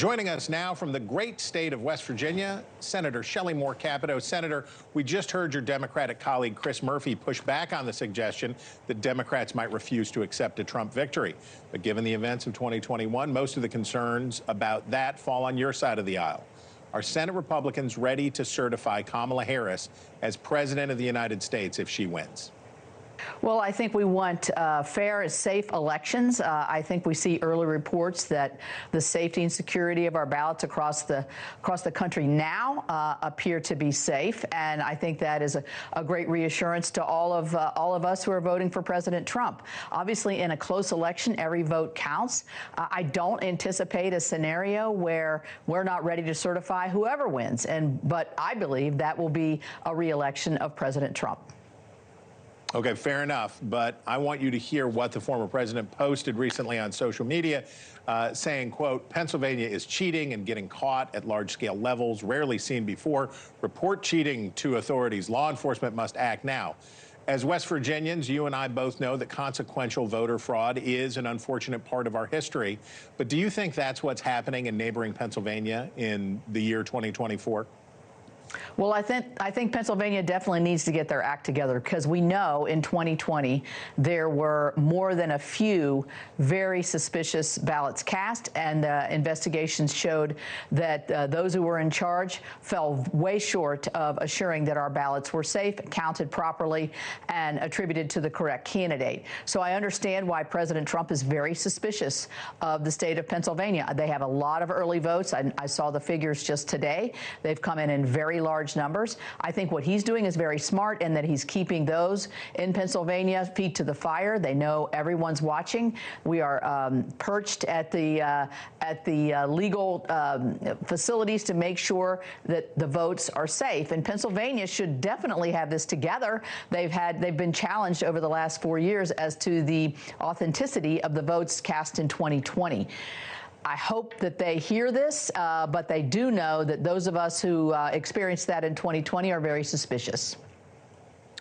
Joining us now from the great state of West Virginia, Senator Shelley Moore Capito. Senator, we just heard your Democratic colleague Chris Murphy push back on the suggestion that Democrats might refuse to accept a Trump victory. But given the events of 2021, most of the concerns about that fall on your side of the aisle. Are Senate Republicans ready to certify Kamala Harris as President of the United States if she wins? Well, I think we want fair and safe elections. I think we see early reports that the safety and security of our ballots across the country now appear to be safe, and I think that is a great reassurance to all of us who are voting for President Trump. Obviously, in a close election, every vote counts. I don't anticipate a scenario where we're not ready to certify whoever wins, but I believe that will be a re-election of President Trump. Okay, fair enough, but I want you to hear what the former president posted recently on social media, saying, quote, Pennsylvania is cheating and getting caught at large-scale levels rarely seen before. Report cheating to authorities. Law enforcement must act now. As West Virginians, you and I both know that consequential voter fraud is an unfortunate part of our history. But do you think that's what's happening in neighboring Pennsylvania in the year 2024? Well, I think Pennsylvania definitely needs to get their act together, because we know in 2020 there were more than a few very suspicious ballots cast, and investigations showed that those who were in charge fell way short of assuring that our ballots were safe, counted properly, and attributed to the correct candidate. So I understand why President Trump is very suspicious of the state of Pennsylvania. They have a lot of early votes. I saw the figures just today. They've come in very large numbers. I think what he's doing is very smart, in that he's keeping those in Pennsylvania feet to the fire. They know everyone's watching. We are perched at the legal facilities to make sure that the votes are safe. And Pennsylvania should definitely have this together. They've been challenged over the last 4 years as to the authenticity of the votes cast in 2020. I hope that they hear this, but they do know that those of us who experienced that in 2020 are very suspicious.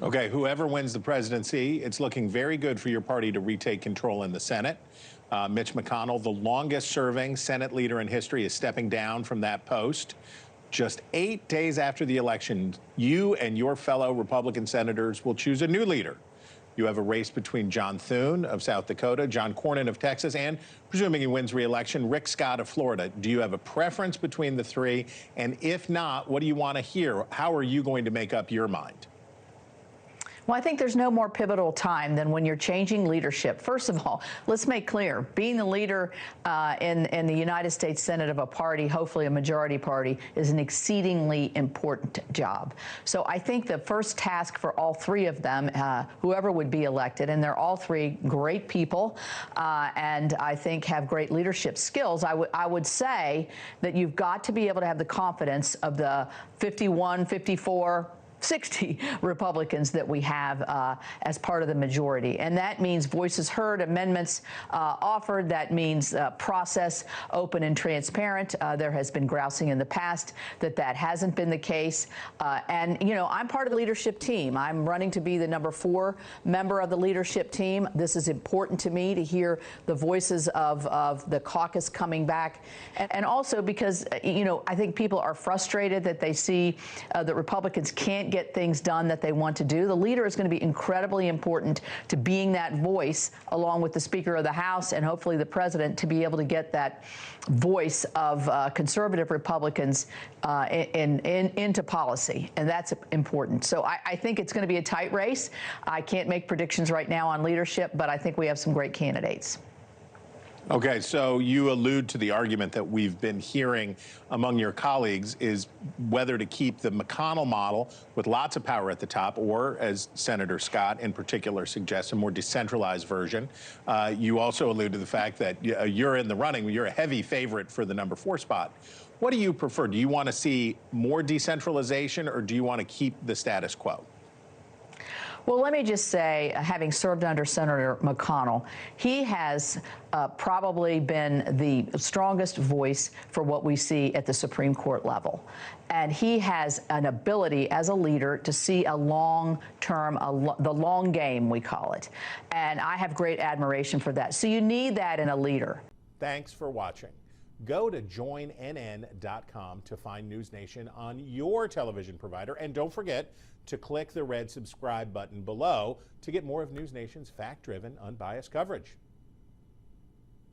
Okay, whoever wins the presidency, it's looking very good for your party to retake control in the Senate. Mitch McConnell, the longest-serving Senate leader in history, is stepping down from that post. Just 8 days after the election, you and your fellow Republican senators will choose a new leader. You have a race between John Thune of South Dakota, John Cornyn of Texas, and, presuming he wins re-election, Rick Scott of Florida. Do you have a preference between the three? And if not, what do you want to hear? How are you going to make up your mind? Well, I think there's no more pivotal time than when you're changing leadership. First of all, let's make clear, being the leader in the United States Senate of a party, hopefully a majority party, is an exceedingly important job. So I think the first task for all three of them, whoever would be elected, and they're all three great people, and I think have great leadership skills, I would say that you've got to be able to have the confidence of the 51, 54, 60 Republicans that we have as part of the majority. And that means voices heard, amendments offered. That means process open and transparent. There has been grousing in the past that hasn't been the case. And, you know, I'm part of the leadership team. I'm running to be the number 4 member of the leadership team. This is important to me to hear the voices of the caucus coming back. And also because, you know, I think people are frustrated that they see that Republicans can't get things done that they want to do. The leader is going to be incredibly important to being that voice, along with the Speaker of the House and hopefully the President, to be able to get that voice of conservative Republicans into policy. And that's important. So I think it's going to be a tight race. I can't make predictions right now on leadership, but I think we have some great candidates. Okay, so you allude to the argument that we've been hearing among your colleagues is whether to keep the McConnell model with lots of power at the top, or, as Senator Scott in particular suggests, a more decentralized version. You also allude to the fact that you're in the running. You're a heavy favorite for the number 4 spot. What do you prefer? Do you want to see more decentralization, or do you want to keep the status quo? Well, let me just say, having served under Senator McConnell, he has probably been the strongest voice for what we see at the Supreme Court level. And he has an ability as a leader to see a long-term, the long game, we call it. And I have great admiration for that. So you need that in a leader. Thanks for watching. Go to joinnn.com to find NewsNation on your television provider. And don't forget to click the red subscribe button below to get more of NewsNation's fact-driven, unbiased coverage.